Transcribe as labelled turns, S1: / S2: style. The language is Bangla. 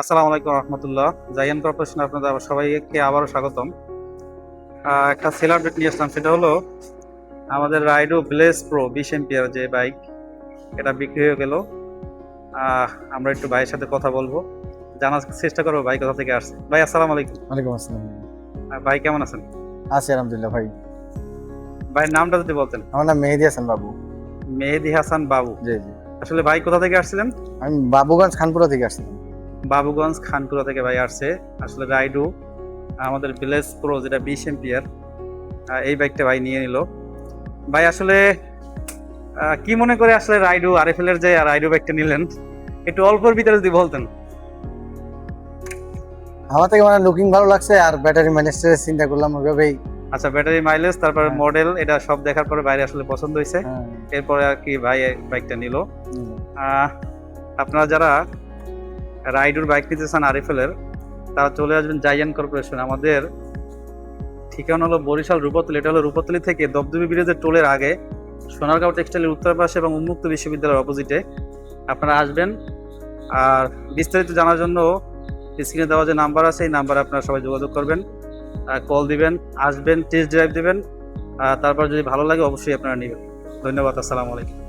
S1: আসসালামু আলাইকুম রহমতুল্লাহ। জায়ান কর্পোরেশন আপনাদের সবাইকে আবারও স্বাগতম। একটা সেল আপডেট নিয়ে আসলাম, সেটা হলো আমাদের রাইডো ব্লেজ প্রো 20 এম্পিয়ার যে বাইক, এটা বিক্রি হয়ে গেল। আমরা একটু ভাইয়ের সাথে কথা বলবো, জানার চেষ্টা করবো ভাই কোথা থেকে আসছে। ভাই আসসালামু আলাইকুম।
S2: ওয়ালাইকুম আসসালাম।
S1: ভাই কেমন আছেন?
S2: আছি আলহামদুলিল্লাহ ভাই।
S1: ভাইয়ের নামটা যদি বলতেন।
S2: আমার নাম মেহেদী হাসান বাবু।
S1: মেহেদী হাসান বাবু।
S2: জি জি।
S1: আসলে ভাই কোথা থেকে আসছিলেন?
S2: আমি বাবুগঞ্জ খানপুরা থেকে আসছিলাম।
S1: বাবুগঞ্জ খানপুরা থেকে ভাই আসছে। আসলে রাইডো আমাদের ব্লেজ প্রো যেটা 20 এম্পিয়ার, এই বাইকটা ভাই নিয়ে নিল। ভাই আসলে কি মনে করে আসলে রাইডো আরএফএল এর যে রাইডো বাইকটা নিলেন, একটু অল্পর ভিতরে যদি বলতেন।
S2: আমার থেকে মানে লুকিং ভালো লাগছে আর ব্যাটারি মাইলেজটা চিন্তা করলাম ওইভাবেই।
S1: আচ্ছা, ব্যাটারি মাইলেজ, তারপরে
S2: হ্যাঁ।
S1: মডেল, এটা সব দেখার পরে বাইরে আসলে পছন্দ হয়েছে।
S2: হ্যাঁ।
S1: এরপরে আর কি ভাই বাইকটা নিল।
S2: হুম।
S1: আপনারা যারা রাইডোর বাইক নিতে চান আরএফএল এর, তারা চলে আসবেন জায়ান কর্পোরেশন। আমাদের ঠিকানা হলো বরিশাল রূপতলী। এটা হলো রূপতলী থেকে দবদবি ব্রিজের টোলের আগে, সোনারগাঁও টেক্সটাইলের উত্তর পাশে এবং উন্মুক্ত বিশ্ববিদ্যালয়ের অপোজিটে আপনারা আসবেন। আর বিস্তারিত জানার জন্য স্ক্রিনে দেওয়া যে নাম্বার আছে, এই নাম্বারে আপনারা সবাই যোগাযোগ করবেন, কল দিবেন, আসবেন, টেস্ট ড্রাইভ দিবেন। তারপর যদি ভালো লাগে অবশ্যই আপনারা নেবেন। ধন্যবাদ। আসসালামু আলাইকুম।